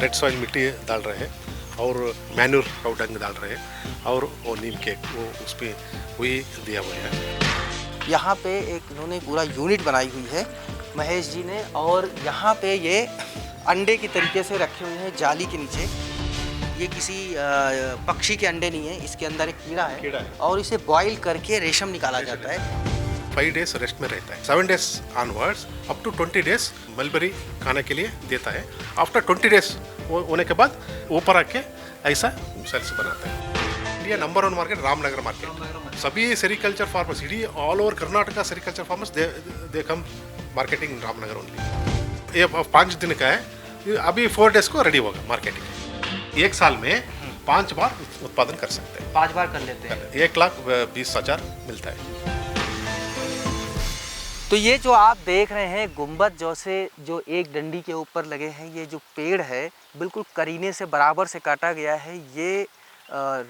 Red soil मिट्टी डाल रहे हैं और मैन्यूर काऊ डंग डाल रहे हैं और वो नीम केक वो उस पर वही दिया हुआ है। यहाँ पे एक इन्होंने पूरा यूनिट बनाई हुई है महेश जी ने, और यहाँ पे ये अंडे की तरीके से रखे हुए हैं जाली के नीचे। ये किसी पक्षी के अंडे नहीं है, इसके अंदर एक कीड़ा है और इसे बॉईल करके रेशम निकाला जाता है। 5 डेज रेस्ट में रहता है, 7 days onwards up to 20 days mulberry खाने के लिए देता है। आफ्टर 20 डेज होने के बाद ऊपर आके ऐसा सेल्स बनाता है। India number 1 market Ramanagar market. सभी sericulture farmers all over Karnataka sericulture farmers they come marketing Ramanagar only. ये 5 दिन का है, अभी 4 डेज को रेडी होगा मार्केटिंग। एक साल में 5 बार उत्पादन कर सकते हैं, 5 बार कर लेते हैं। 1,20,000 मिलता है। तो ये जो आप देख रहे हैं गुंबद जैसे जो एक डंडी के ऊपर लगे हैं, ये जो पेड़ है बिल्कुल करीने से बराबर से काटा गया है। ये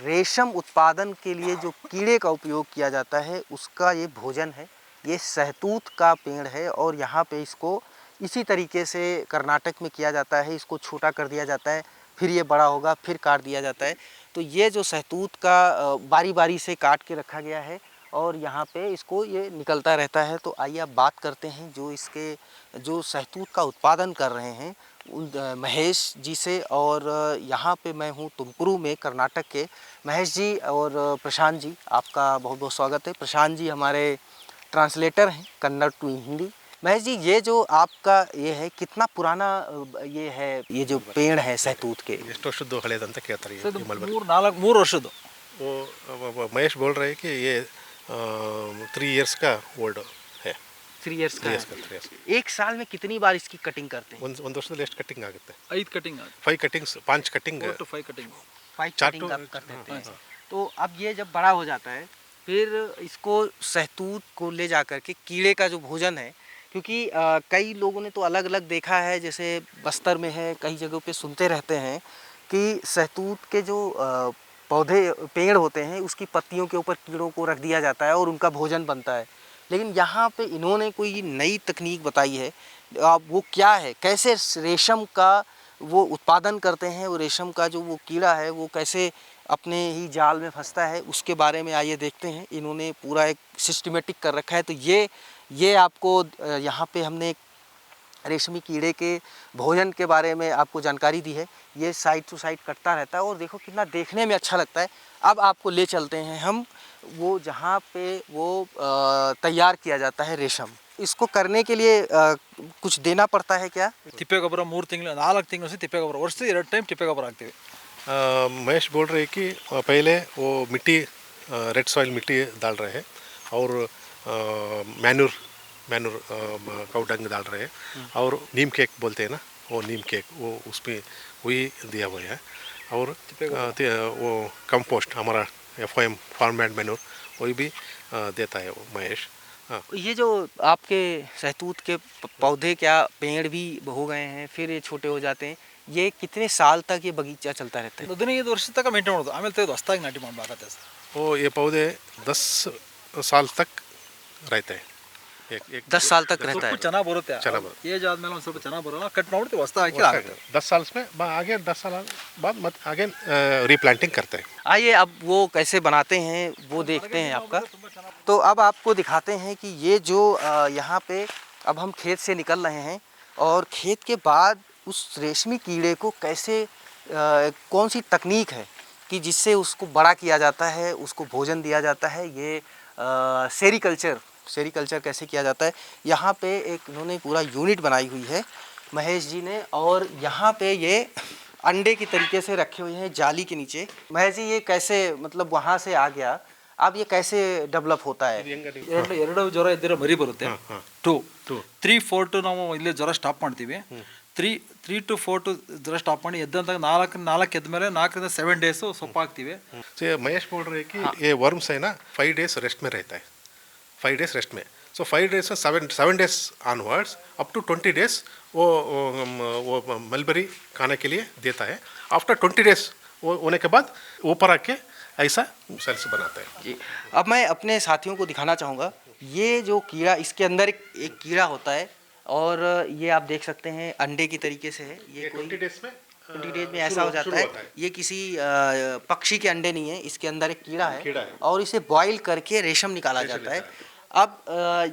रेशम उत्पादन के लिए जो कीड़े का उपयोग किया जाता है उसका ये भोजन है। ये सहतूत का पेड़ है और यहाँ पे इसको इसी तरीके से कर्नाटक में किया जाता है। इसको छोटा कर दिया जाता है, फिर ये बड़ा होगा, फिर काट दिया जाता है। तो ये जो सहतूत का बारी बारी से काट के रखा गया है और यहाँ पे इसको ये निकलता रहता है। तो आइए अब बात करते हैं जो इसके जो सहतूत का उत्पादन कर रहे हैं उन महेश जी से। और यहाँ पे मैं हूँ तुमकुरू में, कर्नाटक के। महेश जी और प्रशांत जी, आपका बहुत बहुत स्वागत है। प्रशांत जी हमारे ट्रांसलेटर हैं कन्नड़ टू हिंदी। महेश जी, ये जो आपका ये है कितना पुराना ये है, ये जो पेड़ है सहतूत के? ಎಷ್ಟು ವರ್ಷದ್ದು ಹಳೆದಂತ ಕೇಳ್ತಾರೆ ಈ ಮಲ್ಬರಿ। 3 ವರ್ಷದ್ದು। वो महेश बोल रहे हैं कि ये 3 इयर्स का ओल्ड है। 3 इयर्स का है। एक साल में कितनी बार इसकी कटिंग करते हैं? ಒಂದು ವರ್ಷದಲ್ಲಿ ಎಷ್ಟು ಕಟಿಂಗ್ ಆಗುತ್ತೆ? 5 ಕಟಿಂಗ್ ಆಗುತ್ತೆ। 5 cuttings, 5 cutting, 4 to 5 cutting. 5 cutting आप कर देते हैं। तो अब ये जब बड़ा हो जाता है फिर इसको सहतूत को ले जा कर के कीड़े का जो भोजन है, क्योंकि कई लोगों ने तो अलग अलग देखा है, जैसे बस्तर में है, कई जगहों पे सुनते रहते हैं कि सहतूत के जो पौधे पेड़ होते हैं उसकी पत्तियों के ऊपर कीड़ों को रख दिया जाता है और उनका भोजन बनता है। लेकिन यहाँ पे इन्होंने कोई नई तकनीक बताई है। वो क्या है, कैसे रेशम का वो उत्पादन करते हैं, वो रेशम का जो वो कीड़ा है वो कैसे अपने ही जाल में फंसता है, उसके बारे में आइए देखते हैं। इन्होंने पूरा एक सिस्टमेटिक कर रखा है। तो ये आपको यहाँ पे हमने रेशमी कीड़े के भोजन के बारे में आपको जानकारी दी है। ये साइड टू साइड कटता रहता है और देखो कितना देखने में अच्छा लगता है। अब आपको ले चलते हैं हम वो जहाँ पे वो तैयार किया जाता है रेशम। इसको करने के लिए कुछ देना पड़ता है क्या? ತಿಪ್ಪೆ ಗೊಬ್ಬರ 3 ತಿಂಗಳು 4 ತಿಂಗಳು से ತಿಪ್ಪೆ ಗೊಬ್ಬರ, ವರ್ಷದಲ್ಲಿ 2 ಟೈಮ್ ತಿಪ್ಪೆ ಗೊಬ್ಬರ ಹಾಕ್ತೀವಿ। महेश बोल रहे हैं कि पहले वो मिट्टी रेड सॉइल मिट्टी डाल रहे हैं और मैन्यूर काऊ डंग डाल रहे हैं और नीम केक बोलते हैं ना, वो नीम केक वो उस पर वही दिया हुआ है। और वो कंपोस्ट हमारा FOM फार्म एंड मैन्यूर वही भी देता है वो महेश। हाँ, ये जो आपके सहतूत के पौधे क्या पेड़ भी हो गए हैं, फिर ये छोटे हो जाते हैं, ये कितने साल तक ये बगीचा चलता रहता है? 15 ವರ್ಷ ತನಕ ಮೇಂಟೈನ್ ಮಾಡೋದು, ಆಮೇಲೆ ತೆಗೆದು ಹೊಸದಾಗಿ ನಾಟಿ ಮಾಡಬೇಕಾಗುತ್ತೆ ಸರ್। वो ये पौधे 10 साल तक रहते हैं। 10 साल तक रहता है। ಚೆನ್ನಾಗಿ ಬರುತ್ತೆ, ಚೆನ್ನಾಗಿ ಬರುತ್ತೆ। ಏಜ್ ಆದ್ಮೇಲೆ ಒಂದು ಸ್ವಲ್ಪ ಚೆನ್ನಾಗಿ ಬರೋಲ್ಲ, ಕಟ್ ಮಾಡ್ಬಿಟ್ಟು ಹೊಸದಾಗಿ ಹಾಕಿ ಆಗುತ್ತೆ। 10 साल में आगे 10 साल बाद मत आगे रिप्लांटिंग करते हैं। आइए अब वो कैसे बनाते हैं वो देखते हैं आपका। तो अब आपको दिखाते हैं कि ये जो यहाँ पे अब हम खेत से निकल रहे हैं और खेत के बाद उस रेशमी कीड़े को कैसे कौन सी तकनीक है कि जिससे उसको बड़ा किया जाता है, उसको भोजन दिया जाता है। ये सेरिकल्चर कैसे किया जाता है, यहाँ पे एक इन्होंने पूरा यूनिट बनाई हुई है महेश जी ने। और यहाँ पे ये अंडे की तरीके से रखे हुए हैं जाली के नीचे। महेश जी, ये कैसे मतलब वहाँ से आ गया, अब ये कैसे डेवलप होता है? ಎರಡು ಜ್ವರ ಇದ್ದಿರೋ ಮರಿ ಬರುತ್ತೆ। 2 3 4 ಟು ನಾವು ಇಲ್ಲಿ ಜ್ವರ ಸ್ಟಾಪ್ ಮಾಡ್ತೀವಿ। 3 to 4 ಜ್ವರ ಸ್ಟಾಪ್ ಮಾಡಿ ಎದ್ದಂತ 4 ಎದ್ದ ಮೇಲೆ 4 ರಿಂದ 7 ಡೇಸ್ ಸೊಪ್ಪು ಹಾಕ್ತೀವಿ। महेश बोल रहे हैं कि ये वर्म्स है ना 5 डेज रेस्ट में रहता है, 5 डेज रेस्ट में। सो 5 डेज से 7 days onwards up to 20 days वो मलबरी खाने के लिए देता है। आफ्टर 20 डेज वो होने के बाद ऊपर आके ऐसा सेल्स बनाता है। जी, अब मैं अपने साथियों को दिखाना चाहूँगा। ये जो कीड़ा, इसके अंदर एक कीड़ा होता है और ये आप देख सकते हैं अंडे की तरीके से है। ये 20 डेज में 20 डेज में ऐसा हो जाता है। ये किसी पक्षी के अंडे नहीं है, इसके अंदर एक कीड़ा कीड़ा है है। और इसे बॉईल करके रेशम निकाला जाता है। अब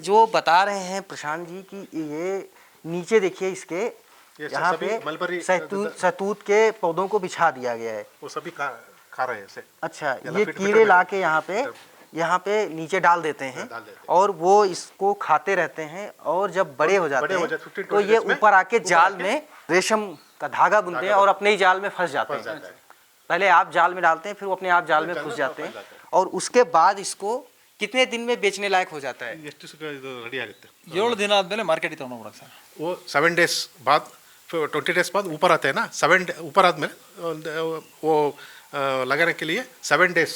जो बता रहे हैं प्रशांत जी कि ये नीचे देखिए इसके यहाँ सभी पे मलबरी शहतूत के पौधों को बिछा दिया गया है। वो सभी खा रहे हैं इसे। अच्छा, या ये फिट कीड़े में ला के यहाँ पे नीचे डाल देते हैं डाल देते हैं। और वो इसको खाते रहते हैं और जब बड़े हो जाते हैं 15-20 तो ये days में ऊपर आके जाल में रेशम का धागा बुनते हैं और अपने ही जाल में फंस जाते हैं। पहले आप जाल में डालते हैं, फिर वो अपने आप जाल में घुस जाते हैं और उसके बाद इसको कितने दिन में बेचने लायक हो जाता है? ಎಷ್ಟು ಇದು ರೆಡಿ ಆಗುತ್ತೆ? 7 ದಿನ ಆದಮೇಲೆ ಮಾರ್ಕೆಟಿಗೆ ತೊಗೊಂಡೋಗ್ಬಿಡೋಕೆ ಸರ್. वो 7 days बाद 20 days बाद ऊपर आते हैं ना, 7 ऊपर आदमेಲೆ वो लगाने के लिए 7 days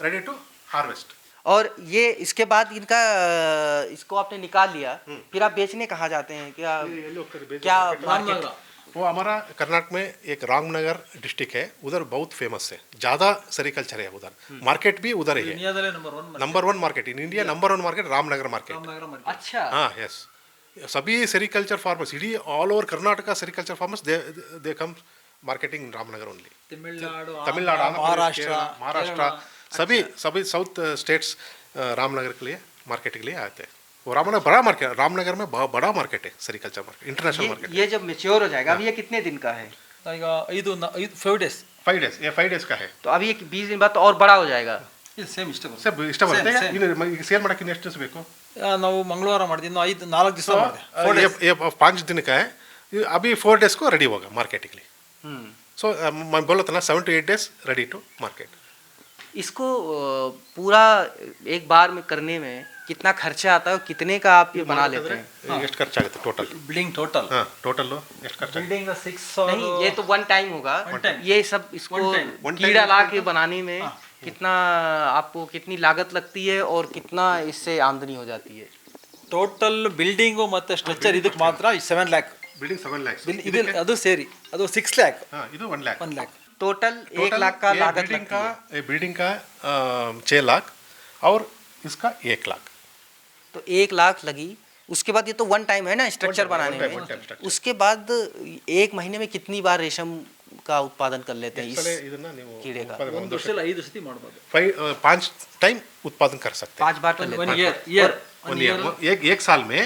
रेडी टू हार्वेस्ट। और ये इसके बाद इनका इसको आपने निकाल लिया, फिर आप बेचने कहाँ जाते हैं? क्या मार्केट? वो हमारा कर्नाटक में एक रामनगर डिस्ट्रिक्ट है, उधर बहुत फेमस है, ज़्यादा सेरिकल्चर है उधर, मार्केट भी उधर ही है। ಇಂಡಿಯಾದಲ್ಲೇ number 1 number 1 market in India, number 1 market Ramanagar market. अच्छा, हाँ यस, सभी सेरिकल्चर फार्मर्स इडी all over Karnataka sericulture farmers they come marketing in Ramanagar only. Tamil Nadu Tamil Nadu, Andhra Pradesh, Maharashtra Kerala, Maharashtra, सभी साउथ स्टेट्स रामनगर के लिए मार्केट के लिए आते हैं। वो रामनगर बड़ा मार्केट, रामनगर में बड़ा मार्केट है, सेरिकल्चर मार्केट, इंटरनेशनल मार्केट। ये जब मेच्योर हो जाएगा, अभी ये कितने दिन का है? ಈಗ 5 ಡೇಸ್ 5 days, ये 5 days का है। तो अभी ये 20 दिन बाद तो और बड़ा हो जाएगा। ಇದು ಸೇಮ್ ಇಷ್ಟ ಬರುತ್ತೆ. सब इष्ट बರುತ್ತೆ Same. सेल ಮಾಡಕ್ಕೆ ಎಷ್ಟು ದಿವಸ ಬೇಕು? ನಾವು ಮಂಗಳವಾರ ಮಾಡಿದ್ವಿ, ಇನ್ನು 4 ದಿವಸ ಮಾಡಿದೆ. ये 5 दिन का है, अभी 4 days को रेडी होगा मार्केट के लिए। सो मैं बोला था ना 7 to 8 days ready to market. इसको पूरा एक बार में करने में कितना खर्चा आता है और कितने का आप ये बना लेते हैं? ಎಷ್ಟು ಖರ್ಚಾಗುತ್ತೆ ಟೋಟಲ್? ಬಿಲ್ಡಿಂಗ್ ಟೋಟಲ್ ಹಾಂ ಟೋಟಲ್ ಎಷ್ಟು ಖರ್ಚಾಗುತ್ತೆ? बिल्डिंग 6 नहीं, ये तो वन टाइम होगा। One time. ये सब इसको One time कीड़ा ला के बनाने में कितना आपको कितनी लागत लगती है और कितना इससे आमदनी हो जाती है? ಟೋಟಲ್ ಬಿಲ್ಡಿಂಗು ಮತ್ತೆ ಸ್ಟ್ರಕ್ಚರ್ ಇದಕ್ಕೆ ಮಾತ್ರ 7 ಲ್ಯಾಕ್. ಬಿಲ್ಡಿಂಗ್ 7 lakhs, ಇದು ಅದು ಸೇರಿ ಅದು 6 ಲ್ಯಾಕ್. हाँ ಇದು 1 lakh। 1 ಲ್ಯಾಕ್ टोटल 1 लाख का लागत लगती है। बिल्डिंग का 6 लाख और इसका 1 लाख। तो 1 लाख लगी, उसके बाद ये तो वन टाइम है ना स्ट्रक्चर बनाने one time में। structure। उसके बाद 1 महीने में कितनी बार रेशम का उत्पादन कर लेते हैं इसलिए इस ಇದನ್ನ ನೀವು कीड़े का? ಒಂದು ವರ್ಷದಲ್ಲಿ 5 ಸತಿ ಮಾಡ್ಬೋದು. 5 टाइम उत्पादन कर सकते हैं। 5 बार कर लेते 1 हैं। ಇಯರ್ One year, एक साल में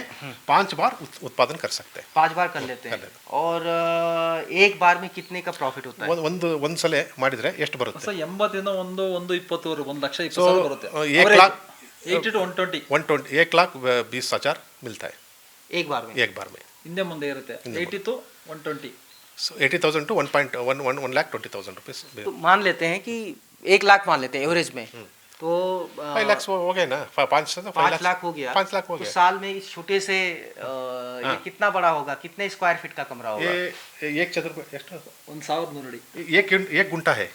5 बार उत्पादन कर सकते हैं। 5 बार कर लेते हैं। और एक बार में कितने का प्रॉफिट होता है? ಒಂದು ಸಲ ಮಾಡಿದ್ರೆ ಎಷ್ಟು ಬರುತ್ತೆ? 80 ಇಂದ 120 ವರೆಗೆ 1,20,000 So, ಬರುತ್ತೆ. 1 लाख 80 to 120 1,20,000 मिलता है एक बार में? एक बार में। ಹಿಂದೆ ಮುಂದೆ ಇರುತ್ತೆ. 80 to 120. So 80,000 to 1,20,000 rupees। तो मान लेते हैं कि 1 लाख मान लेते हैं एवरेज में, तो 5 लाख हो गए ना, 5 लाख हो गया। 5 लाख हो तो गया। साल में इस छोटे से ये कितना बड़ा होगा, कितने स्क्वायर फीट का कमरा होगा? ये 1 चदर ಎಷ್ಟು? 1,100 ಅಡಿ. एक गुंटा है,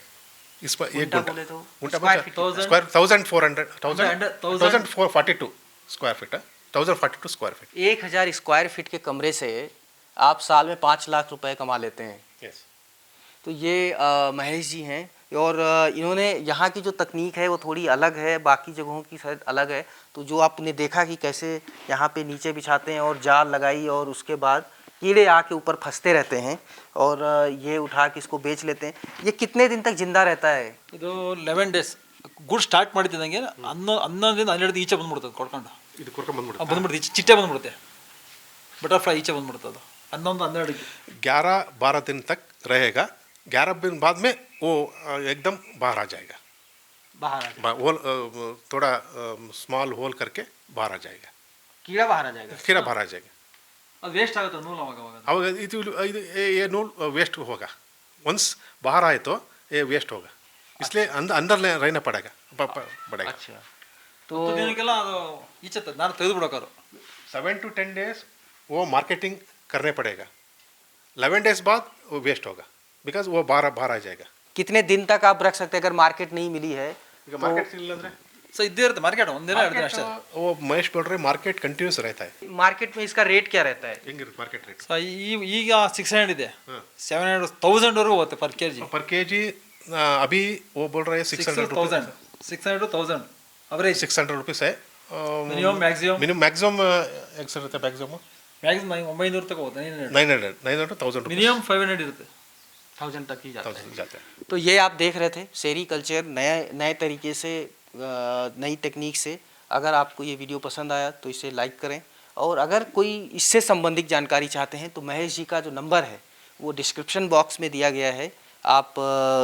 इस पर 1 गुंटा गुंटा बोले तो गुंटा स्क्वायर मतलब फीट स्क्वायर 1,400 1000 1,442 स्क्वायर फीट है, 1,042 स्क्वायर फीट। 1000 स्क्वायर फीट के कमरे से आप साल में 5 लाख रुपए कमा लेते हैं। यस। तो ये महेश जी हैं और इन्होंने यहाँ की जो तकनीक है वो थोड़ी अलग है, बाकी जगहों की शायद अलग है। तो जो आपने देखा कि कैसे यहाँ पे नीचे बिछाते हैं और जाल लगाई और उसके बाद कीड़े आके ऊपर फंसते रहते हैं और ये उठा के इसको बेच लेते हैं। ये कितने दिन तक जिंदा रहता है? ಇದು 11 ಡೇಸ್ ಗುಡ್ ಸ್ಟಾರ್ಟ್ ಮಾಡಿದ್ದಂಗೆ 11 ದಿನ 12 ಈಚೆ ಬಂದ್ಬಿಡ್ತದೆ ಕೊಡ್ಕೊಂಡು. ಇದು ಕೊರ್ಕೊಂಡು ಬಂದ್ಬಿಡುತ್ತೆ। ಬಂದ್ಬಿಡುತ್ತೆ, ಚಿಟ್ಟೆ ಬಂದ್ಬಿಡುತ್ತೆ, ಬಟರ್ಫ್ಲೈ ಈಚೆ ಬಂದ್ಬಿಡುತ್ತೆ. ಅದು 11-12 11-12 दिन तक रहेगा। 11 दिन बाद में वो एकदम बाहर आ जाएगा, बाहर होल थोड़ा स्मॉल होल करके बाहर आ जाएगा, कीड़ा बाहर आ जाएगा। कीड़ा बाहर आ जाएगा। ಅದು ವೇಸ್ಟ್ ಆಗುತ್ತೆ ನೂಲು ಅವಾಗ. अವಾಗ ये नूल वेस्ट होगा, वंस बाहर आए तो ये वेस्ट होगा, इसलिए अंदर रहना पड़ेगा पड़ेगा। अच्छा, तो ದಿನಕ್ಕೆಲ್ಲ ಅದು ಈಚೆ ನಾನು ತೆಗೆದು ಬಿಡೋಕಾರು 7 to 10 days वो मार्केटिंग करने पड़ेगा। 11 days बाद वो वेस्ट होगा, बिकॉज वो बाहर आ जाएगा। कितने दिन तक आप रख सकते हैं अगर मार्केट नहीं मिली है? ಈಗ ಮಾರ್ಕೆಟ್ ಸಿಗಲಿಲ್ಲ ಅಂದ್ರೆ ಸೊ ಇದ್ದೇ ಇರುತ್ತೆ ಮಾರ್ಕೆಟ್, ಒಂದಿನ 2 ದಿನ ಅಷ್ಟೇ. वो महेश बोल रहे मार्केट कंटिन्यूस रहता है। मार्केट में इसका रेट क्या रहता है? ಹೆಂಗಿರುತ್ತೆ ಮಾರ್ಕೆಟ್ ರೇಟ್? ಸೊ ಈಗ 600 ಇದೆ, 700 1000 ವರೆಗೂ ಹೋಗುತ್ತೆ ಪರ್ ಕೆಜಿ. पर केजी अभी वो बोल रहे हैं 600 to 1000 ಅವರೇಜ್ 600 रुपीस है मिनिमम मैक्सिमम मैक्सिमम एक सौ रहता है मैक्सिमम ಮ್ಯಾಕ್ಸಿಮಮ್ 900 ತನಕ ಹೋಗುತ್ತೆ 900 1000 ಮಿನಿಮಮ್ 500 ಇರುತ್ತೆ 1000 तक ही जाता है। जाते हैं। तो ये आप देख रहे थे सेरी कल्चर नए नए तरीके से नई टेक्निक से। अगर आपको ये वीडियो पसंद आया तो इसे लाइक करें, और अगर कोई इससे संबंधित जानकारी चाहते हैं तो महेश जी का जो नंबर है वो डिस्क्रिप्शन बॉक्स में दिया गया है। आप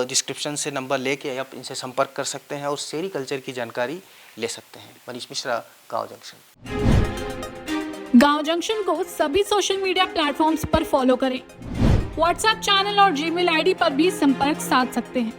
डिस्क्रिप्शन से नंबर लेके आप इनसे संपर्क कर सकते हैं और सेरी कल्चर की जानकारी ले सकते हैं। मनीष मिश्रा, गाँव जंक्शन। गांव जंक्शन को सभी सोशल मीडिया प्लेटफॉर्म्स पर फॉलो करें। व्हाट्सएप चैनल और जीमेल आईडी पर भी संपर्क साध सकते हैं।